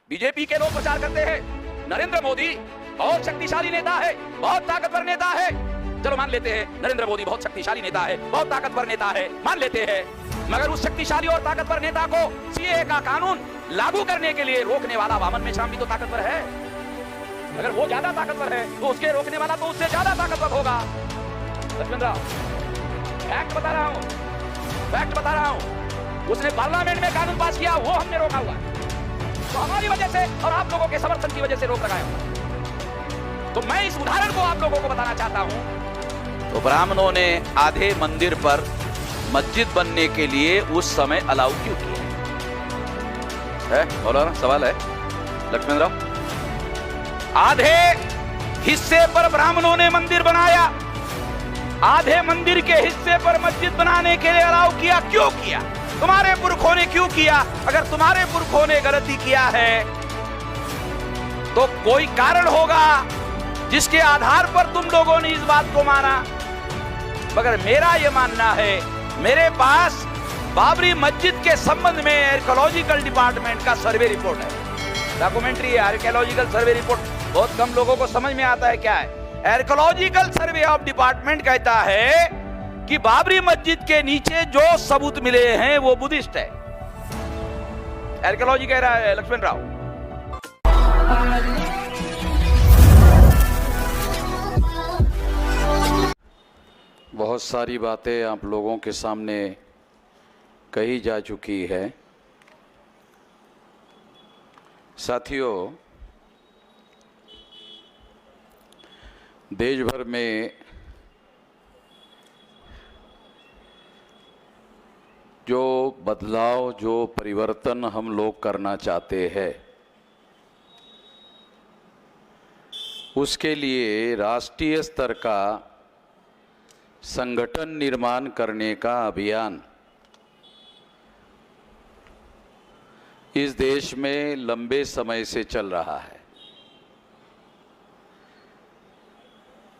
BJP के लोग प्रचार करते हैं नरेंद्र मोदी बहुत शक्तिशाली नेता है, बहुत ताकतवर नेता है। चलो मान लेते हैं नरेंद्र मोदी बहुत शक्तिशाली नेता है, बहुत ताकतवर नेता है, मान लेते हैं। मगर उस शक्तिशाली और ताकतवर नेता को सीए का कानून लागू करने के लिए रोकने वाला वामन मेश्राम भी तो ताकतवर है। अगर वो ज्यादा ताकतवर है तो उसके रोकने वाला तो उससे ज्यादा ताकतवर होगा। लक्ष्मण राव, फैक्ट बता रहा हूं, फैक्ट बता रहा हूं। उसने पार्लियामेंट में कानून पास किया, वो हमने रोका हुआ, तो हमारी वजह से और आप लोगों के समर्थन की वजह से रोक लगाया हुआ। तो मैं इस उदाहरण को आप लोगों को बताना चाहता हूं। तो ब्राह्मणों ने आधे मंदिर पर मस्जिद बनने के लिए उस समय अलाउ क्यों किया है? मौलाना सवाल है लक्ष्मण राव। आधे हिस्से पर ब्राह्मणों ने मंदिर बनाया, आधे मंदिर के हिस्से पर मस्जिद बनाने के लिए अलाउ किया, क्यों किया? तुम्हारे पुरखों ने क्यों किया? अगर तुम्हारे पुरखों ने गलती किया है तो कोई कारण होगा जिसके आधार पर तुम लोगों ने इस बात को माना। मगर मेरा यह मानना है, मेरे पास बाबरी मस्जिद के संबंध में आर्कियोलॉजिकल डिपार्टमेंट का सर्वे रिपोर्ट है, डॉक्यूमेंट्री है। आर्कियोलॉजिकल सर्वे रिपोर्ट बहुत कम लोगों को समझ में आता है क्या है। आर्कियोलॉजिकल सर्वे ऑफ डिपार्टमेंट कहता है कि बाबरी मस्जिद के नीचे जो सबूत मिले हैं वो बुद्धिस्ट है। आर्कियोलॉजी कह रहा है लक्ष्मण राव। बहुत सारी बातें आप लोगों के सामने कही जा चुकी है। साथियों, देश भर में जो बदलाव, जो परिवर्तन हम लोग करना चाहते हैं, उसके लिए राष्ट्रीय स्तर का संगठन निर्माण करने का अभियान इस देश में लंबे समय से चल रहा है।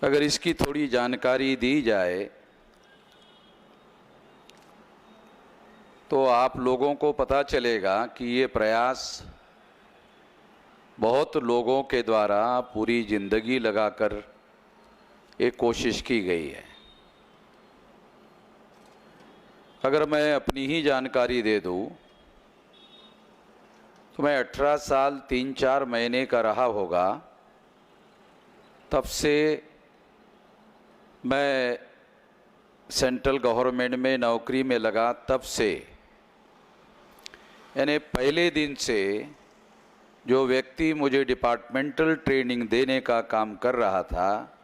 अगर इसकी थोड़ी जानकारी दी जाए तो आप लोगों को पता चलेगा कि ये प्रयास बहुत लोगों के द्वारा पूरी जिंदगी लगाकर एक कोशिश की गई है। अगर मैं अपनी ही जानकारी दे दूं तो मैं 18 साल 3-4 महीने का रहा होगा, तब से मैं सेंट्रल गवर्नमेंट में नौकरी में लगा। तब से यानी पहले दिन से जो व्यक्ति मुझे डिपार्टमेंटल ट्रेनिंग देने का काम कर रहा था,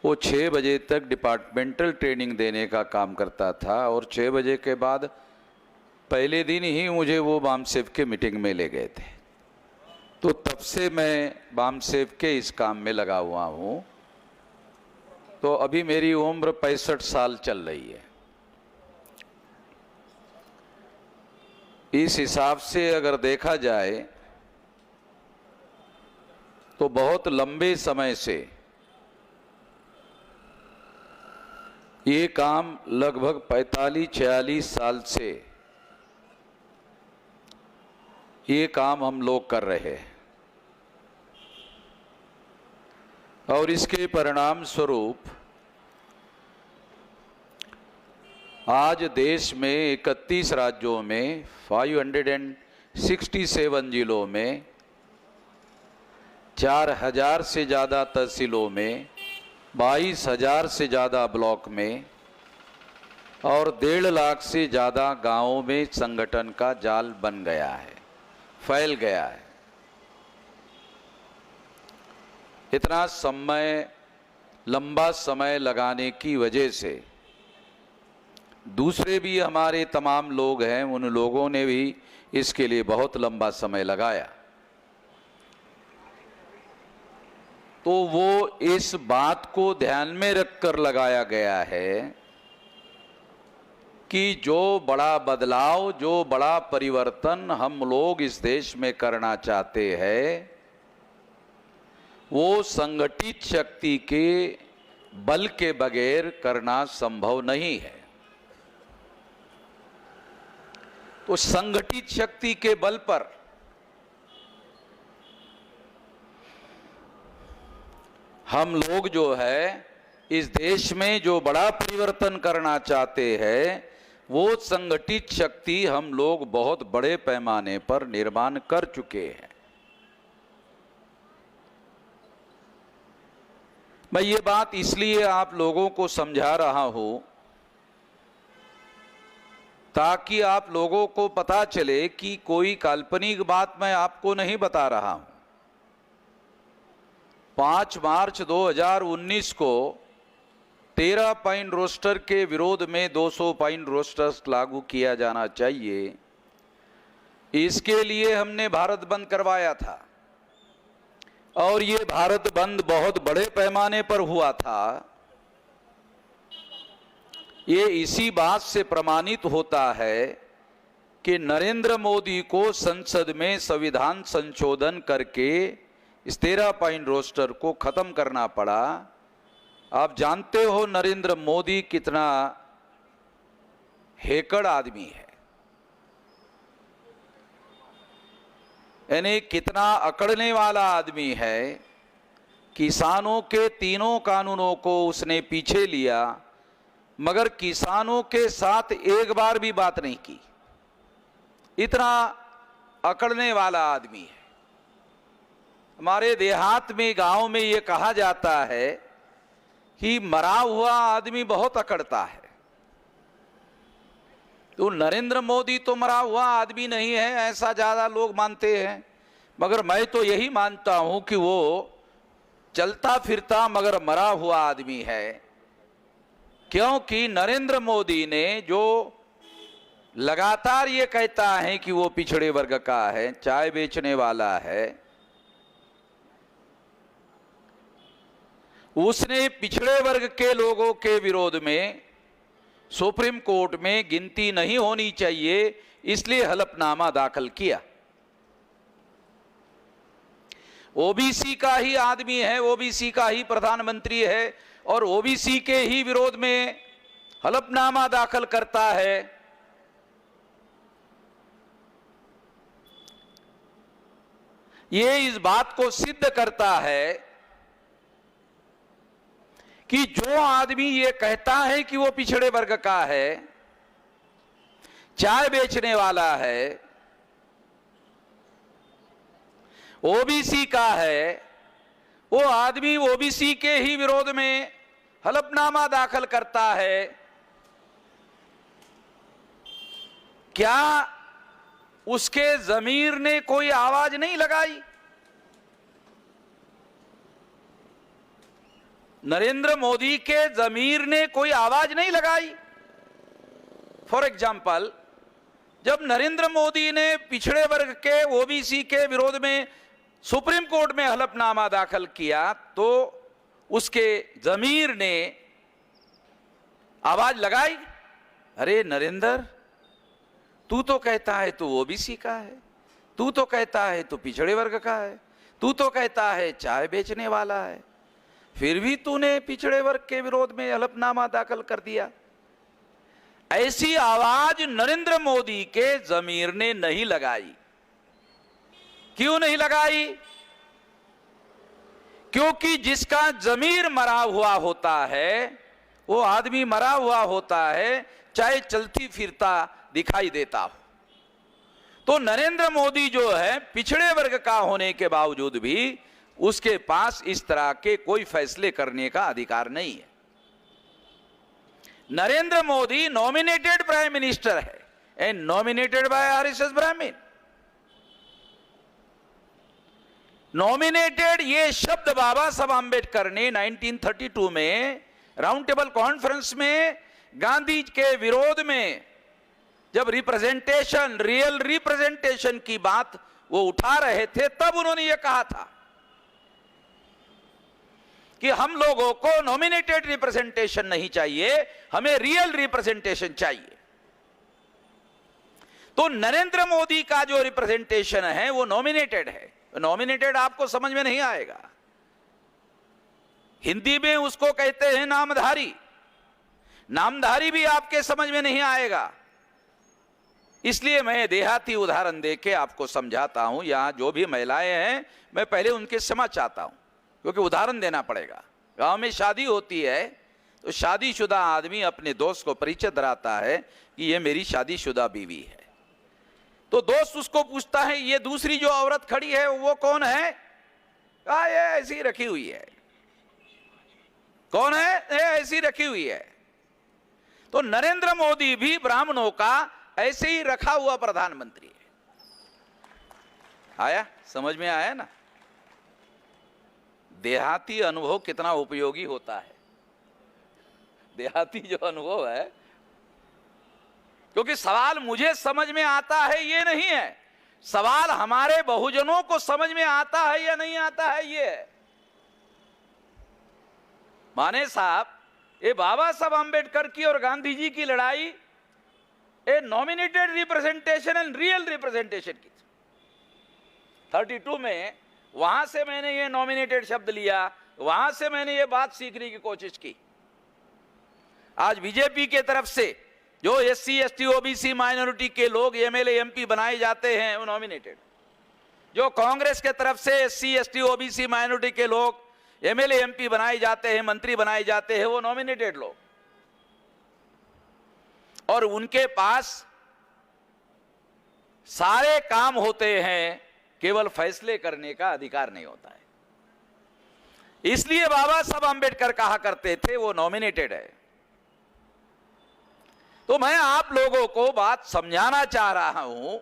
वो 6 बजे तक डिपार्टमेंटल ट्रेनिंग देने का काम करता था और 6 बजे के बाद पहले दिन ही मुझे वो बामसेफ के मीटिंग में ले गए थे। तो तब से मैं बामसेफ के इस काम में लगा हुआ हूँ। तो अभी मेरी उम्र 65 साल चल रही है। इस हिसाब से अगर देखा जाए तो बहुत लंबे समय से ये काम, लगभग 45-46 साल से ये काम हम लोग कर रहे हैं और इसके परिणाम स्वरूप आज देश में 31 राज्यों में 567 जिलों में 4000 से ज़्यादा तहसीलों में 22,000 से ज़्यादा ब्लॉक में और 1.5 लाख से ज़्यादा गांवों में संगठन का जाल बन गया है, फैल गया है। इतना लंबा समय लगाने की वजह से दूसरे भी हमारे तमाम लोग हैं, उन लोगों ने भी इसके लिए बहुत लंबा समय लगाया। तो वो इस बात को ध्यान में रखकर लगाया गया है कि जो बड़ा बदलाव, जो बड़ा परिवर्तन हम लोग इस देश में करना चाहते हैं, वो संगठित शक्ति के बल के बगैर करना संभव नहीं है। तो संगठित शक्ति के बल पर हम लोग जो है इस देश में जो बड़ा परिवर्तन करना चाहते हैं, वो संगठित शक्ति हम लोग बहुत बड़े पैमाने पर निर्माण कर चुके हैं। मैं ये बात इसलिए आप लोगों को समझा रहा हूं ताकि आप लोगों को पता चले कि कोई काल्पनिक बात मैं आपको नहीं बता रहा हूं। 5 मार्च 2019 को 13 पॉइंट रोस्टर के विरोध में 200 पॉइंट रोस्टर्स लागू किया जाना चाहिए, इसके लिए हमने भारत बंद करवाया था। और ये भारत बंद बहुत बड़े पैमाने पर हुआ था। ये इसी बात से प्रमाणित होता है कि नरेंद्र मोदी को संसद में संविधान संशोधन करके इस 13 पॉइंट रोस्टर को खत्म करना पड़ा। आप जानते हो नरेंद्र मोदी कितना हेकड़ आदमी है, यानी कितना अकड़ने वाला आदमी है। किसानों के तीनों कानूनों को उसने पीछे लिया, मगर किसानों के साथ एक बार भी बात नहीं की। इतना अकड़ने वाला आदमी है। हमारे देहात में, गांव में ये कहा जाता है कि मरा हुआ आदमी बहुत अकड़ता है। तो नरेंद्र मोदी तो मरा हुआ आदमी नहीं है, ऐसा ज्यादा लोग मानते हैं, मगर मैं तो यही मानता हूं कि वो चलता फिरता मगर मरा हुआ आदमी है। क्योंकि नरेंद्र मोदी ने जो लगातार ये कहता है कि वो पिछड़े वर्ग का है, चाय बेचने वाला है, उसने पिछड़े वर्ग के लोगों के विरोध में सुप्रीम कोर्ट में गिनती नहीं होनी चाहिए, इसलिए हलफनामा दाखिल किया। ओबीसी का ही आदमी है, ओबीसी का ही प्रधानमंत्री है, और ओबीसी के ही विरोध में हलफनामा दाखिल करता है। ये इस बात को सिद्ध करता है कि जो आदमी ये कहता है कि वो पिछड़े वर्ग का है, चाय बेचने वाला है, ओबीसी का है, वो आदमी ओबीसी के ही विरोध में हलफनामा दाखिल करता है। क्या उसके जमीर ने कोई आवाज नहीं लगाई? नरेंद्र मोदी के जमीर ने कोई आवाज नहीं लगाई। फॉर एग्जाम्पल, जब नरेंद्र मोदी ने पिछड़े वर्ग के, ओबीसी के विरोध में सुप्रीम कोर्ट में हलफनामा दाखिल किया, तो उसके जमीर ने आवाज लगाई, अरे नरेंद्र, तू तो कहता है तो ओबीसी का है, तू तो कहता है तो पिछड़े वर्ग का है, तू तो कहता है चाय बेचने वाला है, फिर भी तूने पिछड़े वर्ग के विरोध में हलफनामा दाखिल कर दिया। ऐसी आवाज नरेंद्र मोदी के जमीर ने नहीं लगाई। क्यों नहीं लगाई? क्योंकि जिसका जमीर मरा हुआ होता है, वो आदमी मरा हुआ होता है, चाहे चलती फिरता दिखाई देता हो। तो नरेंद्र मोदी जो है पिछड़े वर्ग का होने के बावजूद भी उसके पास इस तरह के कोई फैसले करने का अधिकार नहीं है। Narendra Modi nominated prime minister है, एंड नॉमिनेटेड बाय आरएसएस ब्राह्मण। नॉमिनेटेड ये शब्द बाबा साहब आंबेडकर ने 1932 में राउंड टेबल कॉन्फ्रेंस में गांधी के विरोध में जब रिप्रेजेंटेशन, रियल रिप्रेजेंटेशन की बात वो उठा रहे थे, तब उन्होंने ये कहा था कि हम लोगों को नॉमिनेटेड रिप्रेजेंटेशन नहीं चाहिए, हमें रियल रिप्रेजेंटेशन चाहिए। तो नरेंद्र मोदी का जो रिप्रेजेंटेशन है वो नॉमिनेटेड है। नॉमिनेटेड आपको समझ में नहीं आएगा, हिंदी में उसको कहते हैं नामधारी। नामधारी भी आपके समझ में नहीं आएगा, इसलिए मैं देहाती उदाहरण देके आपको समझाता हूं। यहां जो भी महिलाएं हैं, मैं पहले उनके क्षमा चाहता हूं। क्योंकि उदाहरण देना पड़ेगा। गांव में शादी होती है तो शादीशुदा आदमी अपने दोस्त को परिचय कराता है कि ये मेरी शादीशुदा बीवी है। तो दोस्त उसको पूछता है ये दूसरी जो औरत खड़ी है वो कौन है? कहा ये ऐसी रखी हुई है। कौन है? ये ऐसी रखी हुई है। तो नरेंद्र मोदी भी ब्राह्मणों का ऐसे ही रखा हुआ प्रधानमंत्री है। आया समझ में? आया ना? देहाती अनुभव कितना उपयोगी होता है। देहाती जो अनुभव है, क्योंकि सवाल मुझे समझ में आता है ये नहीं है, सवाल हमारे बहुजनों को समझ में आता है या नहीं आता है ये है। माने साहब, ये बाबा साहब अंबेडकर की और गांधी जी की लड़ाई a nominated representation and real representation की। 32 में वहां से मैंने ये नॉमिनेटेड शब्द लिया, वहां से मैंने ये बात सीखने की कोशिश की। आज बीजेपी के तरफ से जो SC ST OBC माइनॉरिटी के लोग MLA MP बनाए जाते हैं वो नॉमिनेटेड, जो कांग्रेस के तरफ से SC ST OBC माइनॉरिटी के लोग MLA MP बनाए जाते हैं, मंत्री बनाए जाते हैं, वो नॉमिनेटेड लोग, और उनके पास सारे काम होते हैं, केवल फैसले करने का अधिकार नहीं होता है। इसलिए बाबा साहब अंबेडकर कहा करते थे वो नॉमिनेटेड है। तो मैं आप लोगों को बात समझाना चाह रहा हूं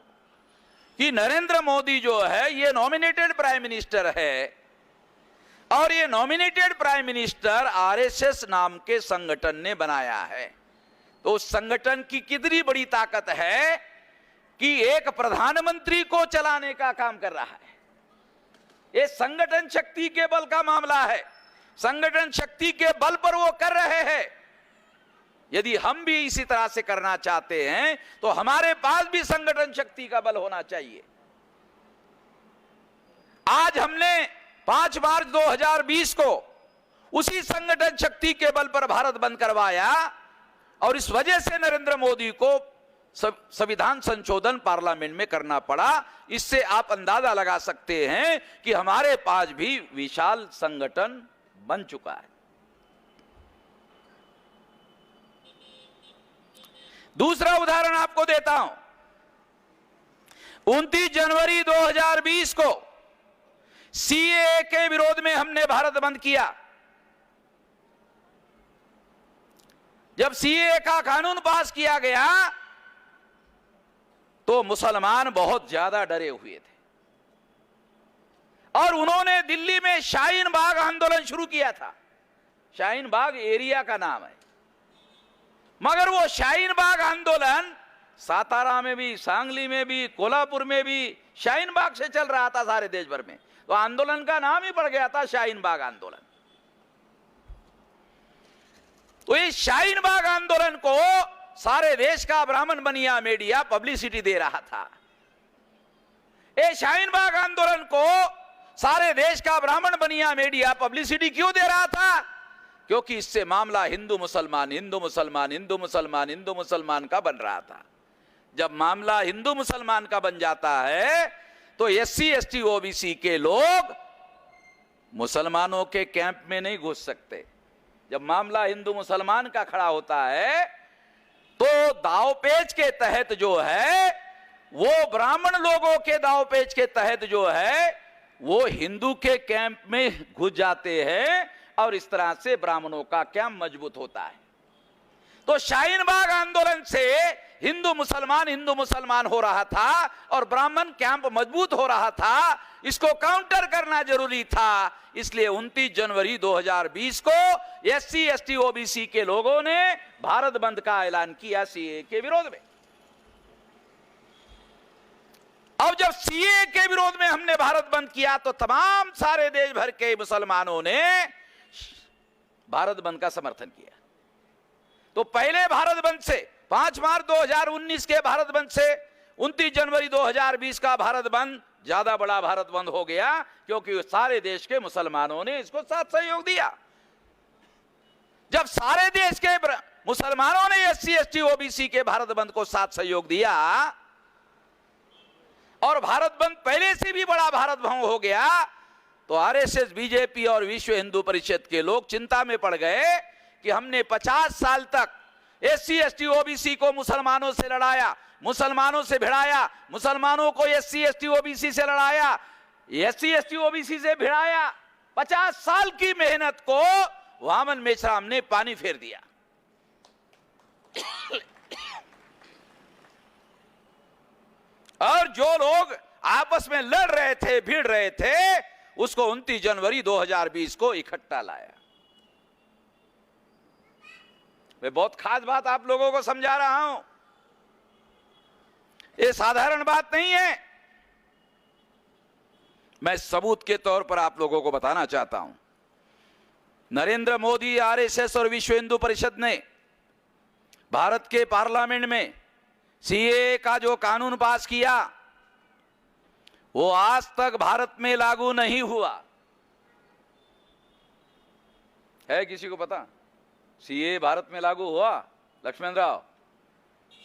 कि नरेंद्र मोदी जो है ये नॉमिनेटेड प्राइम मिनिस्टर है, और ये नॉमिनेटेड प्राइम मिनिस्टर RSS नाम के संगठन ने बनाया है। तो उस संगठन की कितनी बड़ी ताकत है कि एक प्रधानमंत्री को चलाने का काम कर रहा है। ये संगठन शक्ति के बल का मामला है, संगठन शक्ति के बल पर वो कर रहे हैं। यदि हम भी इसी तरह से करना चाहते हैं तो हमारे पास भी संगठन शक्ति का बल होना चाहिए। आज हमने 5 मार्च 2020 को उसी संगठन शक्ति के बल पर भारत बंद करवाया, और इस वजह से नरेंद्र मोदी को संविधान संशोधन पार्लियामेंट में करना पड़ा। इससे आप अंदाजा लगा सकते हैं कि हमारे पास भी विशाल संगठन बन चुका है। दूसरा उदाहरण आपको देता हूं। 29 जनवरी 2020 को CAA के विरोध में हमने भारत बंद किया। जब CAA का कानून पास किया गया तो मुसलमान बहुत ज्यादा डरे हुए थे, और उन्होंने दिल्ली में शाहीन बाग आंदोलन शुरू किया था। शाहीन बाग एरिया का नाम है, मगर वो शाहीन बाग आंदोलन सातारा में भी, सांगली में भी, कोल्हापुर में भी शाहीन बाग से चल रहा था सारे देश भर में। तो आंदोलन का नाम ही पड़ गया था शाहीन बाग आंदोलन। तो इस शाहीन बाग आंदोलन को सारे देश का ब्राह्मण बनिया मीडिया पब्लिसिटी दे रहा था। ये शाहीन बाग आंदोलन को सारे देश का ब्राह्मण बनिया मीडिया पब्लिसिटी क्यों दे रहा था? क्योंकि इससे मामला हिंदू मुसलमान, हिंदू मुसलमान, हिंदू मुसलमान, हिंदू मुसलमान का बन रहा था। जब मामला हिंदू मुसलमान का बन जाता है तो SC ST OBC के लोग मुसलमानों के कैंप में नहीं घुस सकते। जब मामला हिंदू मुसलमान का खड़ा होता है तो दावपेच के तहत जो है वो ब्राह्मण लोगों के दावपेच के तहत जो है वो हिंदू के कैंप में घुस जाते हैं, और इस तरह से ब्राह्मणों का कैंप मजबूत होता है। तो शाहीन बाग आंदोलन से हिंदू मुसलमान हो रहा था और ब्राह्मण कैंप मजबूत हो रहा था। इसको काउंटर करना जरूरी था। इसलिए 29 जनवरी 2020 को SC ST OBC के लोगों ने भारत बंद का ऐलान किया CAA के विरोध में। अब जब CAA के विरोध में हमने भारत बंद किया तो तमाम सारे देश भर के मुसलमानों ने भारत बंद का समर्थन किया। तो पहले भारत बंद से 5 मार्च 2019 के भारत बंद से 29 जनवरी 2020 का भारत बंद ज्यादा बड़ा भारत बंद हो गया, क्योंकि सारे देश के मुसलमानों ने इसको साथ सहयोग दिया। जब सारे देश के मुसलमानों ने SC ST OBC के भारत बंद को साथ सहयोग दिया और भारत बंद पहले से भी बड़ा भारत बंद हो गया, तो आरएसएस, बीजेपी और विश्व हिंदू परिषद के लोग चिंता में पड़ गए कि हमने 50 साल तक एससी, एसटी, ओबीसी को मुसलमानों से लड़ाया, मुसलमानों से भिड़ाया, मुसलमानों को एससी, एसटी, ओबीसी से लड़ाया, एससी, एसटी, ओबीसी से भिड़ाया। 50 साल की मेहनत को वामन मेश्राम ने पानी फेर दिया। और जो लोग आपस में लड़ रहे थे, भिड़ रहे थे, उसको 29 जनवरी 2020 को इकट्ठा लाया। मैं बहुत खास बात आप लोगों को समझा रहा हूं, ये साधारण बात नहीं है। मैं सबूत के तौर पर आप लोगों को बताना चाहता हूं। नरेंद्र मोदी, आरएसएस और विश्व हिंदू परिषद ने भारत के पार्लियामेंट में सीएए का जो कानून पास किया, वो आज तक भारत में लागू नहीं हुआ है। किसी को पता सीएए भारत में लागू हुआ? लक्ष्मण राव,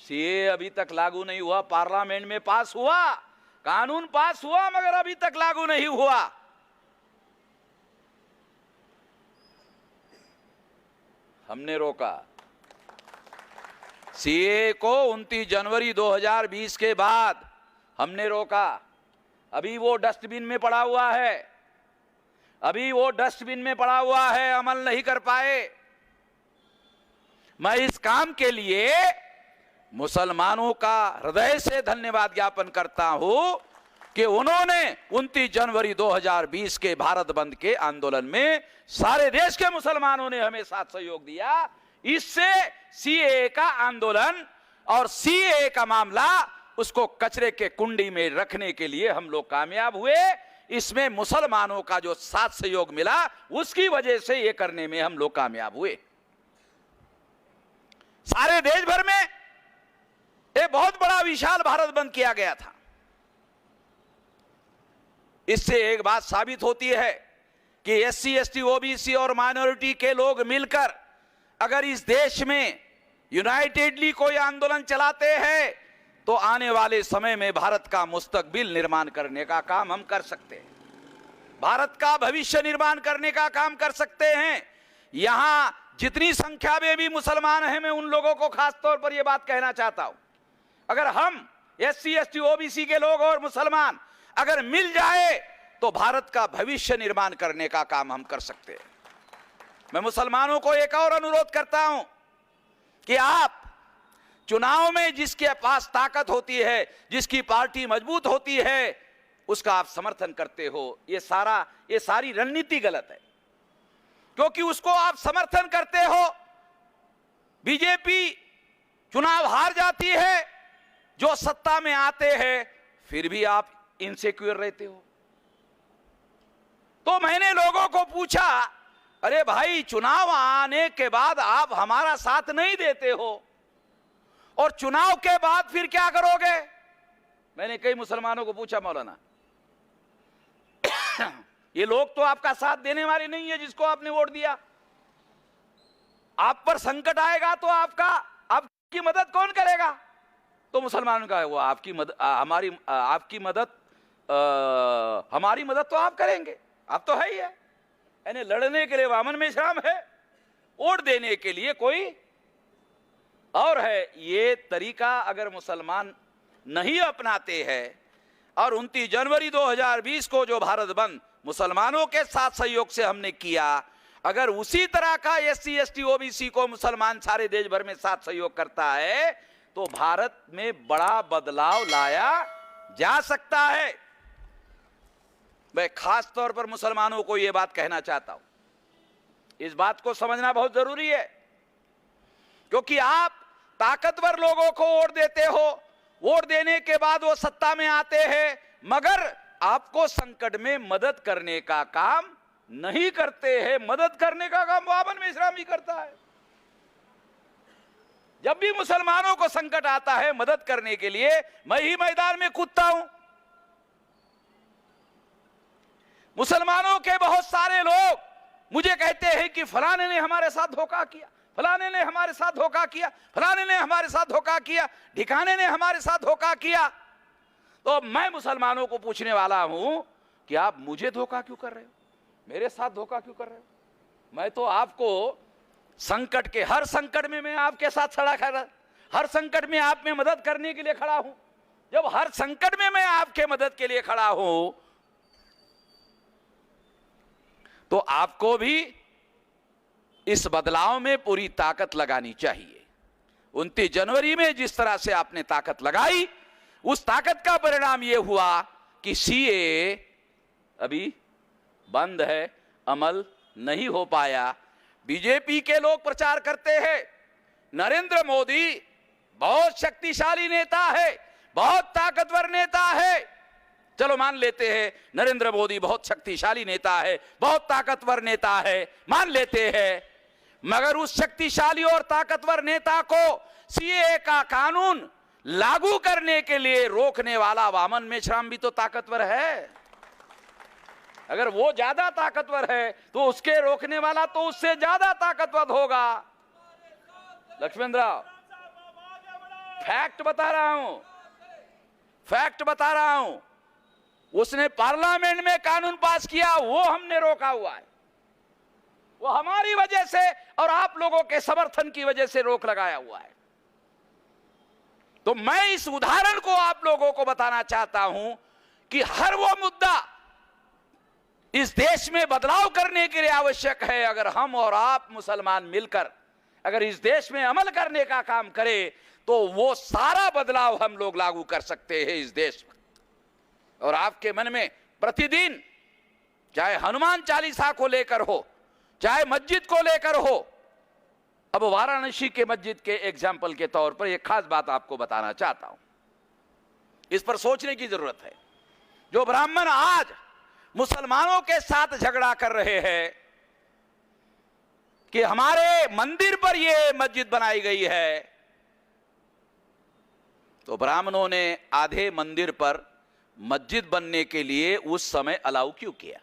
सीएए अभी तक लागू नहीं हुआ। पार्लियामेंट में पास हुआ, कानून पास हुआ, मगर अभी तक लागू नहीं हुआ। हमने रोका सीएए को 29 जनवरी 2020 के बाद हमने रोका। अभी वो डस्टबिन में पड़ा हुआ है, अभी वो डस्टबिन में पड़ा हुआ है, अमल नहीं कर पाए। मैं इस काम के लिए मुसलमानों का हृदय से धन्यवाद ज्ञापन करता हूं कि उन्होंने 29 जनवरी 2020 के भारत बंद के आंदोलन में सारे देश के मुसलमानों ने हमें साथ सहयोग दिया। इससे सीएए का आंदोलन और सीएए का मामला, उसको कचरे के कुंडी में रखने के लिए हम लोग कामयाब हुए। इसमें मुसलमानों का जो साथ सहयोग मिला, उसकी वजह से ये करने में हम लोग कामयाब हुए। सारे देश भर में एक बहुत बड़ा विशाल भारत बंद किया गया था। इससे एक बात साबित होती है कि एससी, एसटी, ओबीसी और माइनॉरिटी के लोग मिलकर अगर इस देश में यूनाइटेडली कोई आंदोलन चलाते हैं, तो आने वाले समय में भारत का मुस्तकबिल निर्माण करने का काम हम कर सकते हैं, भारत का भविष्य निर्माण करने का काम कर सकते हैं। यहां जितनी संख्या में भी मुसलमान हैं, मैं उन लोगों को खास तौर पर यह बात कहना चाहता हूं, अगर हम एससी, एसटी, ओबीसी के लोग और मुसलमान अगर मिल जाए तो भारत का भविष्य निर्माण करने का काम हम कर सकते हैं। मैं मुसलमानों को एक और अनुरोध करता हूं कि आप चुनाव में जिसके पास ताकत होती है, जिसकी पार्टी मजबूत होती है, उसका आप समर्थन करते हो। ये सारी रणनीति गलत है, क्योंकि उसको आप समर्थन करते हो, बीजेपी चुनाव हार जाती है, जो सत्ता में आते हैं फिर भी आप इनसिक्योर रहते हो। तो मैंने लोगों को पूछा, अरे भाई, चुनाव आने के बाद आप हमारा साथ नहीं देते हो, और चुनाव के बाद फिर क्या करोगे? मैंने कई मुसलमानों को पूछा, मौलाना ये लोग तो आपका साथ देने वाले नहीं है जिसको आपने वोट दिया, आप पर संकट आएगा तो आपकी मदद कौन करेगा? तो मुसलमानों का है वो, आपकी मदद तो आप करेंगे, आप तो है ही है। यानी लड़ने के लिए वामन मेश्राम है, वोट देने के लिए कोई और है। ये तरीका अगर मुसलमान नहीं अपनाते हैं, और 29 जनवरी 2020 को जो भारत बंद मुसलमानों के साथ सहयोग से हमने किया, अगर उसी तरह का एससी, एसटी, ओबीसी को मुसलमान सारे देश भर में साथ सहयोग करता है, तो भारत में बड़ा बदलाव लाया जा सकता है। मैं खास तौर पर मुसलमानों को यह बात कहना चाहता हूं, इस बात को समझना बहुत जरूरी है, क्योंकि आप ताकतवर लोगों को वोट देते हो, वोट देने के बाद वो सत्ता में आते हैं, मगर आपको संकट में मदद करने का काम नहीं करते हैं। मदद करने का काम वामन मेश्राम ही करता है। जब भी मुसलमानों को संकट आता है, मदद करने के लिए मैं ही मैदान में कूदता हूं। मुसलमानों के बहुत सारे लोग मुझे कहते हैं कि फलाने ने हमारे साथ धोखा किया, फलाने ने हमारे साथ धोखा किया, फलाने ने हमारे साथ धोखा किया, ढिकाने ने हमारे साथ धोखा किया। तो मैं मुसलमानों को पूछने वाला हूं कि आप मुझे धोखा क्यों कर रहे हो, मेरे साथ धोखा क्यों कर रहे हो। मैं तो आपको संकट के हर संकट में मैं आपके साथ खड़ा खड़ा, हर संकट में आप में मदद करने के लिए खड़ा हूं। जब हर संकट में मैं आपके मदद के लिए खड़ा हूं तो आपको भी इस बदलाव में पूरी ताकत लगानी चाहिए। 29 जनवरी में जिस तरह से आपने ताकत लगाई, उस ताकत का परिणाम यह हुआ कि सीए अभी बंद है, अमल नहीं हो पाया। बीजेपी के लोग प्रचार करते हैं नरेंद्र मोदी बहुत शक्तिशाली नेता है, बहुत ताकतवर नेता है। चलो मान लेते हैं नरेंद्र मोदी बहुत शक्तिशाली नेता है, बहुत ताकतवर नेता है, मान लेते हैं। मगर उस शक्तिशाली और ताकतवर नेता को सीए का कानून लागू करने के लिए रोकने वाला वामन मेश्राम भी तो ताकतवर है। अगर वो ज्यादा ताकतवर है तो उसके रोकने वाला तो उससे ज्यादा ताकतवर होगा। लक्ष्मण राव, फैक्ट बता रहा हूं, फैक्ट बता रहा हूं। उसने पार्लियामेंट में कानून पास किया, वो हमने रोका हुआ है। वो हमारी वजह से और आप लोगों के समर्थन की वजह से रोक लगाया हुआ है। तो मैं इस उदाहरण को आप लोगों को बताना चाहता हूं कि हर वो मुद्दा इस देश में बदलाव करने के लिए आवश्यक है। अगर हम और आप मुसलमान मिलकर अगर इस देश में अमल करने का काम करें तो वो सारा बदलाव हम लोग लागू कर सकते हैं इस देश में। और आपके मन में प्रतिदिन चाहे हनुमान चालीसा को लेकर हो, चाहे मस्जिद को लेकर हो, अब वाराणसी के मस्जिद के एग्जाम्पल के तौर पर एक खास बात आपको बताना चाहता हूं, इस पर सोचने की जरूरत है। जो ब्राह्मण आज मुसलमानों के साथ झगड़ा कर रहे हैं कि हमारे मंदिर पर यह मस्जिद बनाई गई है, तो ब्राह्मणों ने आधे मंदिर पर मस्जिद बनने के लिए उस समय अलाउ क्यों किया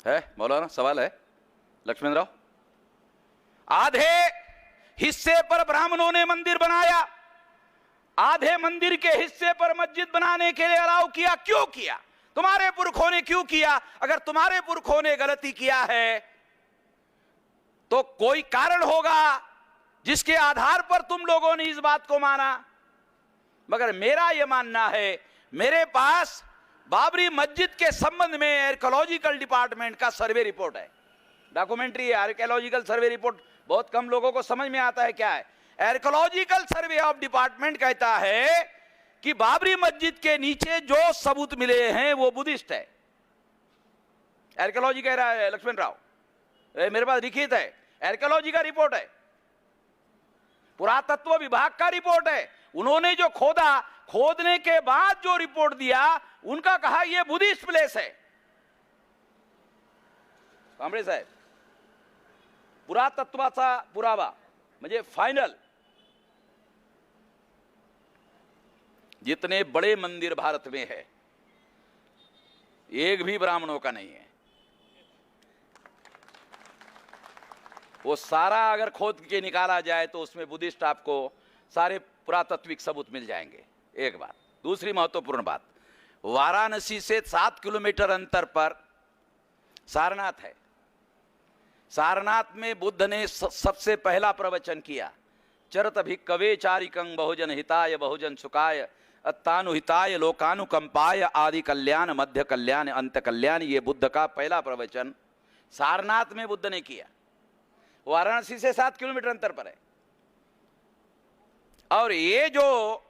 है? मौलाना सवाल है लक्ष्मण राव। आधे हिस्से पर ब्राह्मणों ने मंदिर बनाया, आधे मंदिर के हिस्से पर मस्जिद बनाने के लिए अलाउ किया, क्यों किया? तुम्हारे पुरखों ने क्यों किया? अगर तुम्हारे पुरखों ने गलती किया है तो कोई कारण होगा जिसके आधार पर तुम लोगों ने इस बात को माना। मगर मेरा यह मानना है, मेरे पास बाबरी मस्जिद के संबंध में आर्कियोलॉजिकल डिपार्टमेंट का सर्वे रिपोर्ट है, डॉक्यूमेंट्री है। आर्कियोलॉजिकल सर्वे रिपोर्ट बहुत कम लोगों को समझ में आता है क्या है। आर्कियोलॉजिकल सर्वे ऑफ डिपार्टमेंट कहता है कि बाबरी मस्जिद के नीचे जो सबूत मिले हैं वो बुद्धिस्ट है। आर्कियोलॉजी कह रहा है लक्ष्मण राव, मेरे पास लिखित है, आर्कियोलॉजी का रिपोर्ट है, पुरातत्व विभाग का रिपोर्ट है। उन्होंने जो खोदा, खोदने के बाद जो रिपोर्ट दिया, उनका कहा यह बुद्धिस्ट प्लेस है। कांबळे साहेब, पुरातत्वाचा पुरावा म्हणजे फाइनल। जितने बड़े मंदिर भारत में है एक भी ब्राह्मणों का नहीं है। वो सारा अगर खोद के निकाला जाए तो उसमें बुद्धिस्ट आपको सारे पुरातात्विक सबूत मिल जाएंगे। एक बात। दूसरी महत्वपूर्ण बात, वाराणसी से 7 किलोमीटर अंतर पर सारनाथ है। सारनाथ में बुद्ध ने सबसे पहला प्रवचन किया, चरत भिक्खवे चारिकं बहुजन हिताय बहुजन सुखाय अत्तानुहिताय लोकानुकंपाय आदि कल्याण मध्य कल्याण अंत कल्याण। ये बुद्ध का पहला प्रवचन सारनाथ में बुद्ध ने किया। वाराणसी से 7 किलोमीटर अंतर पर है। और ये जो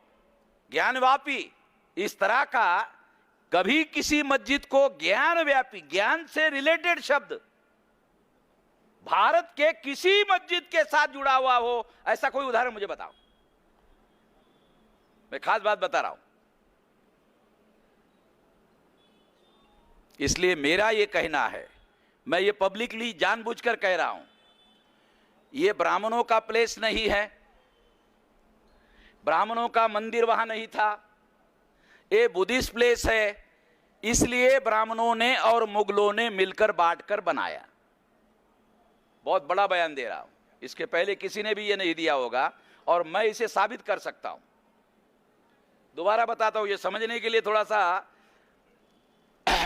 ज्ञानव्यापी इस तरह का कभी किसी मस्जिद को ज्ञान व्यापी, ज्ञान से रिलेटेड शब्द भारत के किसी मस्जिद के साथ जुड़ा हुआ हो, ऐसा कोई उदाहरण मुझे बताओ। मैं खास बात बता रहा हूं। इसलिए मेरा यह कहना है, मैं ये पब्लिकली जानबूझकर कह रहा हूं, ये ब्राह्मणों का प्लेस नहीं है, ब्राह्मणों का मंदिर वहां नहीं था, ये बुद्धिस्ट प्लेस है। इसलिए ब्राह्मणों ने और मुगलों ने मिलकर बांटकर बनाया। बहुत बड़ा बयान दे रहा हूं, इसके पहले किसी ने भी ये नहीं दिया होगा और मैं इसे साबित कर सकता हूं। दोबारा बताता हूं, ये समझने के लिए थोड़ा सा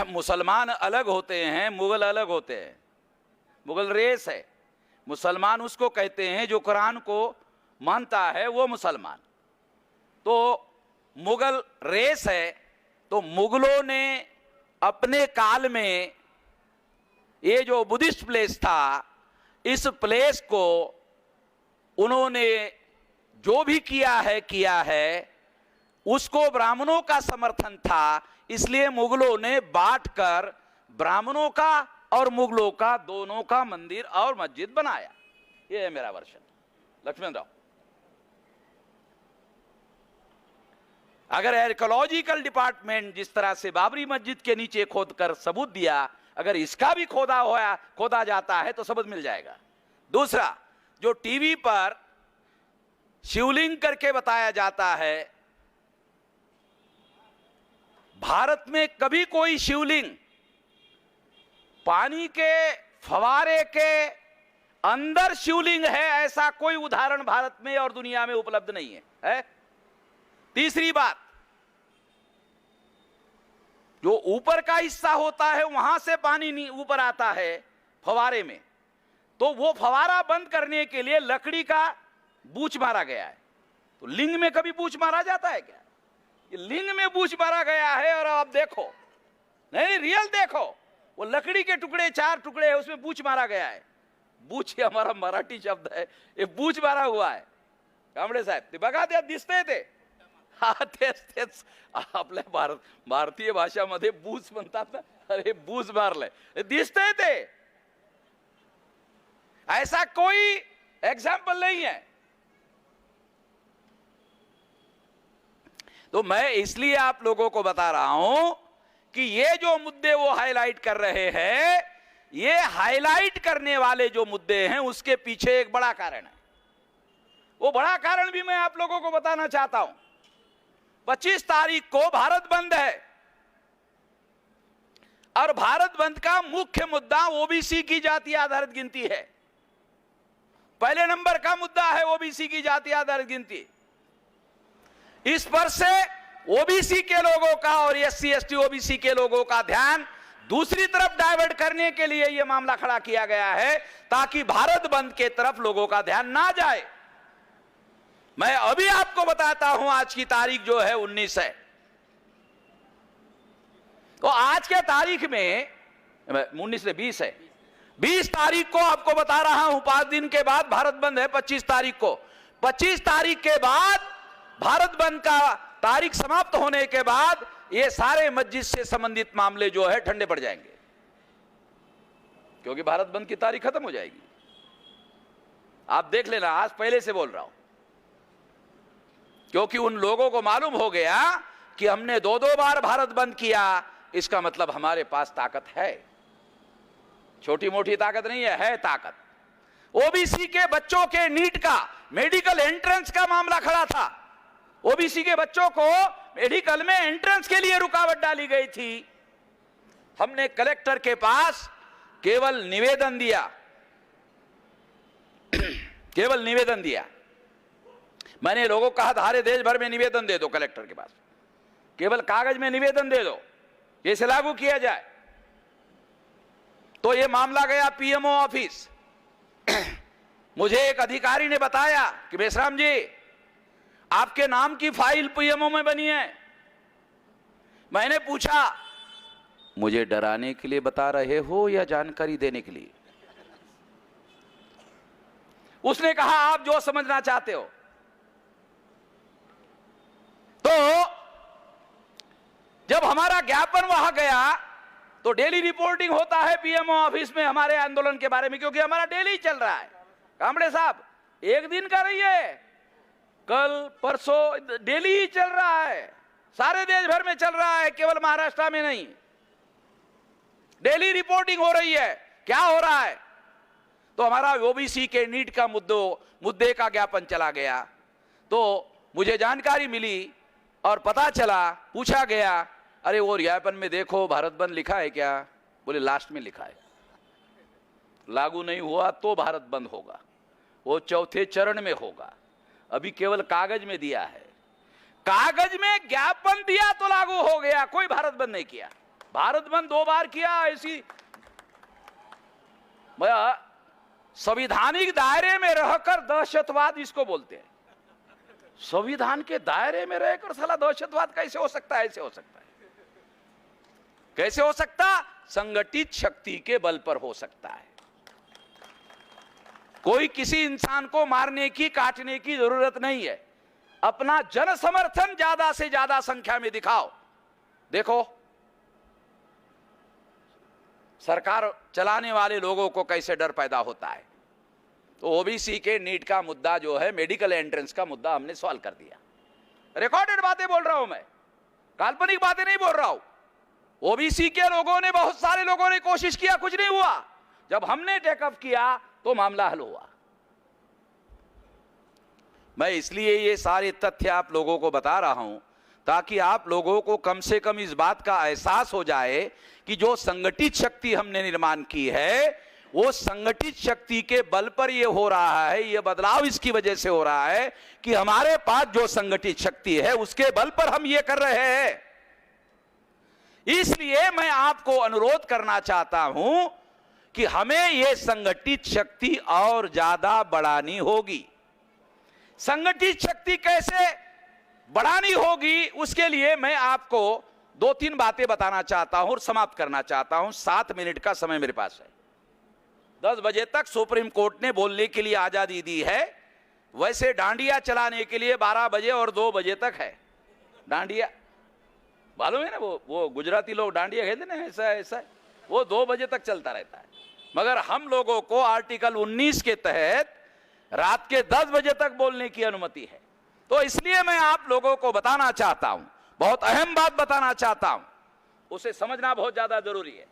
मुसलमान अलग होते हैं, मुगल अलग होते हैं। मुगल रेस है, मुसलमान उसको कहते हैं जो कुरान को मानता है, वो मुसलमान। तो मुगल रेस है। तो मुगलों ने अपने काल में ये जो बुद्धिस्ट प्लेस था, इस प्लेस को उन्होंने जो भी किया है उसको ब्राह्मणों का समर्थन था, इसलिए मुगलों ने बांटकर ब्राह्मणों का और मुगलों का दोनों का मंदिर और मस्जिद बनाया। ये है मेरा वर्षन। लक्ष्मण राव, अगर आर्कियोलॉजिकल डिपार्टमेंट जिस तरह से बाबरी मस्जिद के नीचे खोदकर सबूत दिया, अगर इसका भी खोदा जाता है तो सबूत मिल जाएगा। दूसरा, जो टीवी पर शिवलिंग करके बताया जाता है, भारत में कभी कोई शिवलिंग पानी के फवारे के अंदर शिवलिंग है, ऐसा कोई उदाहरण भारत में और दुनिया में उपलब्ध नहीं है। तीसरी बात, जो ऊपर का हिस्सा होता है वहां से पानी ऊपर आता है फवारे में, तो वो फवारा बंद करने के लिए लकड़ी का बूच मारा गया है। तो लिंग में कभी बूच मारा जाता है क्या? ये लिंग में बूच मारा गया है। और आप देखो, नहीं रियल देखो, वो लकड़ी के टुकड़े 4 टुकड़े है, उसमें बूच मारा गया है। बूच ये हमारा मराठी शब्द है, ये बूच मारा हुआ है। कांबळे साहेब ते बघा, ते दिसतंय ते, हा तेच आपल्या भारतीय भाषामध्ये बूच म्हणतात ना, अरे बूच मारलंय, दिसतंय ते। ऐसा कोई एग्जाम्पल नहीं है। तो मैं इसलिए आप लोगों को बता रहा हूं कि ये जो मुद्दे वो हाईलाइट कर रहे हैं, ये हाईलाइट करने वाले जो मुद्दे हैं उसके पीछे एक बड़ा कारण है। वो बड़ा कारण भी मैं आप लोगों को बताना चाहता हूं। 25 तारीख को भारत बंद है और भारत बंद का मुख्य मुद्दा ओबीसी की जाति आधारित गिनती है। पहले नंबर का मुद्दा है ओबीसी की जाति आधारित गिनती। इस पर से ओबीसी के लोगों का और एससी एसटी ओबीसी के लोगों का ध्यान दूसरी तरफ डाइवर्ट करने के लिए यह मामला खड़ा किया गया है, ताकि भारत बंद के तरफ लोगों का ध्यान ना जाए। मैं अभी आपको बताता हूं, आज की तारीख जो है 19 है। तो आज के तारीख में 19 से 20 है। 20 तारीख को आपको बता रहा हूं, 5 दिन के बाद भारत बंद है। 25 तारीख को, 25 तारीख के बाद भारत बंद का तारीख समाप्त होने के बाद ये सारे मस्जिद से संबंधित मामले जो है ठंडे पड़ जाएंगे, क्योंकि भारत बंद की तारीख खत्म हो जाएगी। आप देख लेना, आज पहले से बोल रहा हूं, क्योंकि उन लोगों को मालूम हो गया कि हमने 2-2 बार भारत बंद किया, इसका मतलब हमारे पास ताकत है। छोटी मोटी ताकत नहीं है ताकत। ओबीसी के बच्चों के नीट का मेडिकल एंट्रेंस का मामला खड़ा था। ओबीसी के बच्चों को मेडिकल में एंट्रेंस के लिए रुकावट डाली गई थी। हमने कलेक्टर के पास केवल निवेदन दिया, केवल निवेदन दिया। मैंने लोगों को कहा, सारे देश भर में निवेदन दे दो कलेक्टर के पास, केवल कागज में निवेदन दे दो, इसे लागू किया जाए। तो यह मामला गया पीएमओ ऑफिस। मुझे एक अधिकारी ने बताया कि बेसराम जी, आपके नाम की फाइल पीएमओ में बनी है। मैंने पूछा, मुझे डराने के लिए बता रहे हो या जानकारी देने के लिए? उसने कहा, आप जो समझना चाहते हो। तो जब हमारा ज्ञापन वहां गया तो डेली रिपोर्टिंग होता है पीएमओ ऑफिस में हमारे आंदोलन के बारे में, क्योंकि हमारा डेली चल रहा है। कांबळे साहब, एक दिन का नहीं है, कल परसों डेली ही चल रहा है, सारे देश भर में चल रहा है, केवल महाराष्ट्र में नहीं। डेली रिपोर्टिंग हो रही है, क्या हो रहा है। तो हमारा ओबीसी के नीट का मुद्दे का ज्ञापन चला गया। तो मुझे जानकारी मिली और पता चला, पूछा गया, अरे वो ज्ञापन में देखो भारत बंद लिखा है क्या? बोले लास्ट में लिखा है, लागू नहीं हुआ तो भारत बंद होगा, वो 4थे चरण में होगा, अभी केवल कागज में दिया है। कागज में ज्ञापन दिया तो लागू हो गया, कोई भारत बंद नहीं किया। भारत बंद 2 बार किया, ऐसी संविधानिक दायरे में रहकर दहशतवाद इसको बोलते हैं। संविधान के दायरे में रहकर साला दहशतवाद कैसे हो सकता है? ऐसे हो सकता है? कैसे हो सकता? संगठित शक्ति के बल पर हो सकता है। कोई किसी इंसान को मारने की, काटने की जरूरत नहीं है। अपना जन समर्थन ज्यादा से ज्यादा संख्या में दिखाओ। देखो सरकार चलाने वाले लोगों को कैसे डर पैदा होता है। तो ओबीसी के नीट का मुद्दा जो है, मेडिकल एंट्रेंस का मुद्दा हमने सॉल्व कर दिया। रिकॉर्डेड बातें बोल रहा हूं मैं, काल्पनिक बातें नहीं बोल रहा हूं। ओबीसी के लोगों ने, बहुत सारे लोगों ने कोशिश किया, कुछ नहीं हुआ। जब हमने टेकअप किया तो मामला हल हुआ। मैं इसलिए ये सारे तथ्य आप लोगों को बता रहा हूं ताकि आप लोगों को कम से कम इस बात का एहसास हो जाए कि जो संगठित शक्ति हमने निर्माण की है, वो संगठित शक्ति के बल पर ये हो रहा है। ये बदलाव इसकी वजह से हो रहा है कि हमारे पास जो संगठित शक्ति है उसके बल पर हम ये कर रहे हैं। इसलिए मैं आपको अनुरोध करना चाहता हूं कि हमें ये संगठित शक्ति और ज्यादा बढ़ानी होगी। संगठित शक्ति कैसे बढ़ानी होगी, उसके लिए मैं आपको 2-3 बातें बताना चाहता हूं और समाप्त करना चाहता हूं। 7 मिनट का समय मेरे पास है। 10 बजे तक सुप्रीम कोर्ट ने बोलने के लिए आजादी दी है। वैसे डांडिया चलाने के लिए 12 बजे और 2 बजे तक है। डांडिया मालूम है ना, वो गुजराती लोग डांडिया खेलते ना, ऐसा ऐसा वो 2 बजे तक चलता रहता है। मगर हम लोगों को आर्टिकल 19 के तहत रात के 10 बजे तक बोलने की अनुमति है। तो इसलिए मैं आप लोगों को बताना चाहता हूं, बहुत अहम बात बताना चाहता हूं, उसे समझना बहुत ज्यादा जरूरी है।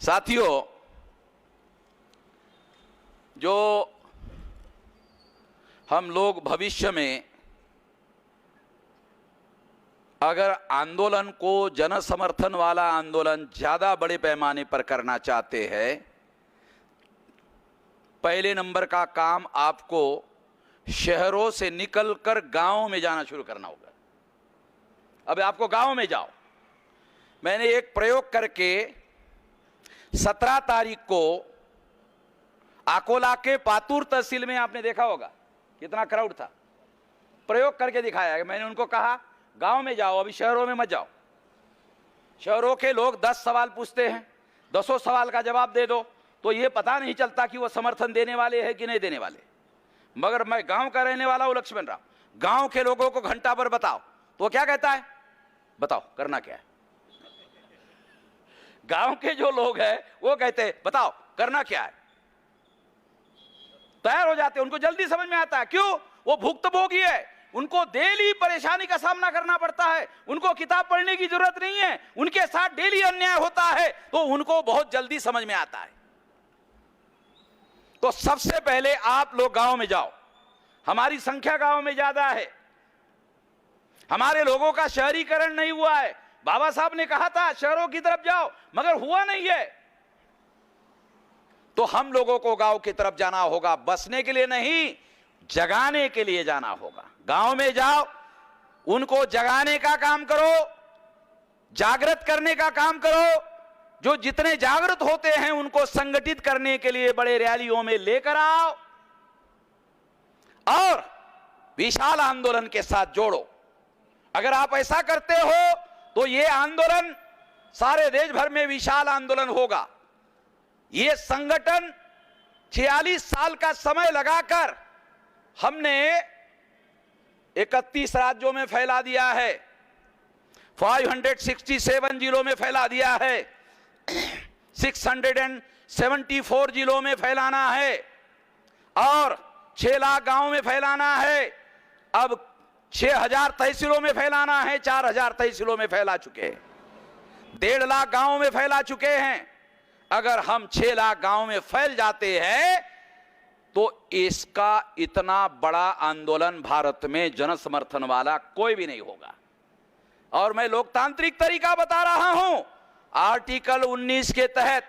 साथियों, जो हम लोग भविष्य में अगर आंदोलन को जन समर्थन वाला आंदोलन ज्यादा बड़े पैमाने पर करना चाहते हैं, पहले नंबर का काम आपको शहरों से निकलकर गांव में जाना शुरू करना होगा। अब आपको गांव में जाओ। मैंने एक प्रयोग करके 17 तारीख को अकोला के पातूर तहसील में, आपने देखा होगा कितना क्राउड था, प्रयोग करके दिखाया। मैंने उनको कहा गांव में जाओ, अभी शहरों में मत जाओ। शहरों के लोग 10 सवाल पूछते हैं, 10 सवाल का जवाब दे दो तो ये पता नहीं चलता कि वो समर्थन देने वाले हैं कि नहीं देने वाले। मगर मैं गांव का रहने वाला हूं, लक्ष्मण राव। गांव के लोगों को घंटा भर बताओ तो क्या कहता है, बताओ करना क्या है। गांव के जो लोग हैं वो कहते हैं बताओ करना क्या है, तैयार हो जाते हैं। उनको जल्दी समझ में आता है। क्यों? वो भुक्तभोगी है, उनको डेली परेशानी का सामना करना पड़ता है। उनको किताब पढ़ने की जरूरत नहीं है, उनके साथ डेली अन्याय होता है, तो उनको बहुत जल्दी समझ में आता है। तो सबसे पहले आप लोग गांव में जाओ। हमारी संख्या गांव में ज्यादा है, हमारे लोगों का शहरीकरण नहीं हुआ है। बाबा साहब ने कहा था शहरों की तरफ जाओ, मगर हुआ नहीं है। तो हम लोगों को गांव की तरफ जाना होगा, बसने के लिए नहीं, जगाने के लिए जाना होगा। गांव में जाओ, उनको जगाने का काम करो, जागृत करने का काम करो। जो जितने जागृत होते हैं उनको संगठित करने के लिए बड़े रैलियों में लेकर आओ और विशाल आंदोलन के साथ जोड़ो। अगर आप ऐसा करते हो तो ये आंदोलन सारे देश भर में विशाल आंदोलन होगा। ये संगठन 46 साल का समय लगाकर हमने 31 राज्यों में फैला दिया है, 567 जिलों में फैला दिया है, 674 जिलों में फैलाना है और 6 लाख गांवों में फैलाना है। अब 6000 तहसीलों में फैलाना है, 4000 तहसीलों में फैला चुके हैं, 1.5 लाख गांवों में फैला चुके हैं। अगर हम 6 लाख गांवों में फैल जाते हैं तो इसका इतना बड़ा आंदोलन भारत में जन समर्थन वाला कोई भी नहीं होगा। और मैं लोकतांत्रिक तरीका बता रहा हूं। आर्टिकल 19 के तहत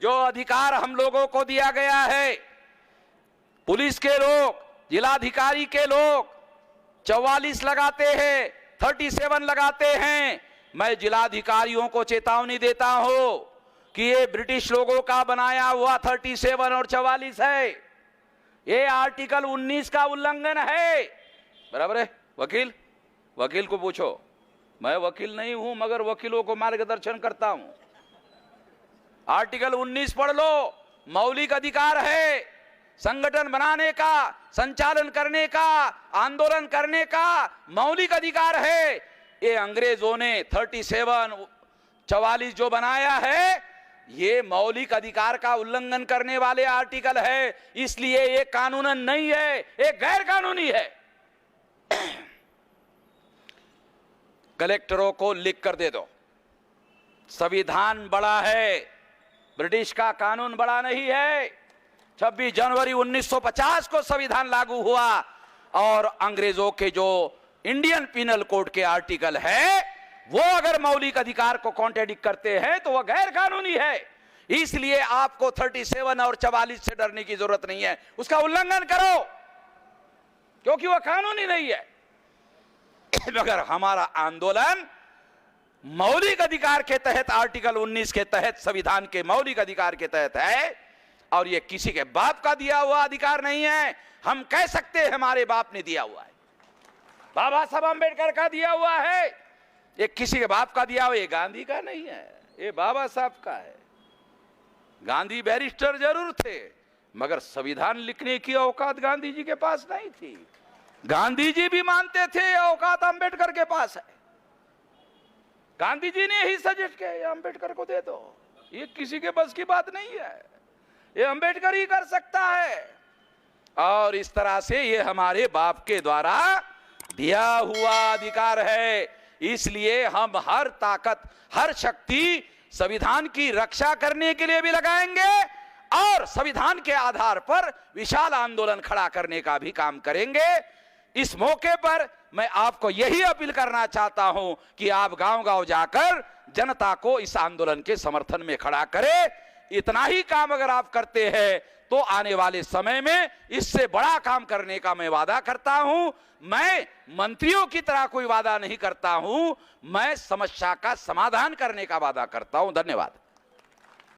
जो अधिकार हम लोगों को दिया गया है, पुलिस के लोग, जिलाधिकारी के लोग 44 लगाते हैं, 37 लगाते हैं। मैं जिलाधिकारियों को चेतावनी देता हूं कि ये ब्रिटिश लोगों का बनाया हुआ 37 और 44 है। ये आर्टिकल 19 का उल्लंघन है। बराबर है? वकील को पूछो। मैं वकील नहीं हूं मगर वकीलों को मार्गदर्शन करता हूं। आर्टिकल 19 पढ़ लो। मौलिक अधिकार है संगठन बनाने का, संचालन करने का, आंदोलन करने का मौलिक अधिकार है। ये अंग्रेजों ने 37 44 जो बनाया है ये मौलिक अधिकार का उल्लंघन करने वाले आर्टिकल है, इसलिए ये कानूनन नहीं है, ये गैर कानूनी है। कलेक्टरों को लिख कर दे दो, संविधान बड़ा है, ब्रिटिश का कानून बड़ा नहीं है। 26 जनवरी 1950 को संविधान लागू हुआ और अंग्रेजों के जो इंडियन पिनल कोड के आर्टिकल है वो अगर मौलिक अधिकार को कॉन्ट्रडिक्ट करते हैं तो वह गैर कानूनी है। इसलिए आपको 37 और 44 से डरने की जरूरत नहीं है, उसका उल्लंघन करो क्योंकि वह कानूनी नहीं है। मगर हमारा आंदोलन मौलिक अधिकार के तहत, आर्टिकल 19 के तहत, संविधान के मौलिक अधिकार के तहत है और यह किसी के बाप का दिया हुआ अधिकार नहीं है। हम कह सकते हैं हमारे बाप ने दिया हुआ है, बाबा साहब अंबेडकर का दिया हुआ है। ये किसी के बाप का दिया हुआ, ये गांधी का नहीं है, ये बाबा साहब का है। गांधी बैरिस्टर जरूर थे मगर संविधान लिखने की औकात गांधी जी के पास नहीं थी। गांधी जी भी मानते थे औकात अंबेडकर के पास है। गांधी जी ने ही सजेस्ट किया अंबेडकर को दे दो, ये किसी के बस की बात नहीं है, ये अंबेडकर ही कर सकता है। और इस तरह से ये हमारे बाप के द्वारा दिया हुआ अधिकार है। इसलिए हम हर ताकत, हर शक्ति संविधान की रक्षा करने के लिए भी लगाएंगे और संविधान के आधार पर विशाल आंदोलन खड़ा करने का भी काम करेंगे। इस मौके पर मैं आपको यही अपील करना चाहता हूं कि आप गांव-गांव जाकर जनता को इस आंदोलन के समर्थन में खड़ा करें। इतना ही काम अगर आप करते हैं तो आने वाले समय में इससे बड़ा काम करने का मैं वादा करता हूं। मैं मंत्रियों की तरह कोई वादा नहीं करता हूं, मैं समस्या का समाधान करने का वादा करता हूं। धन्यवाद।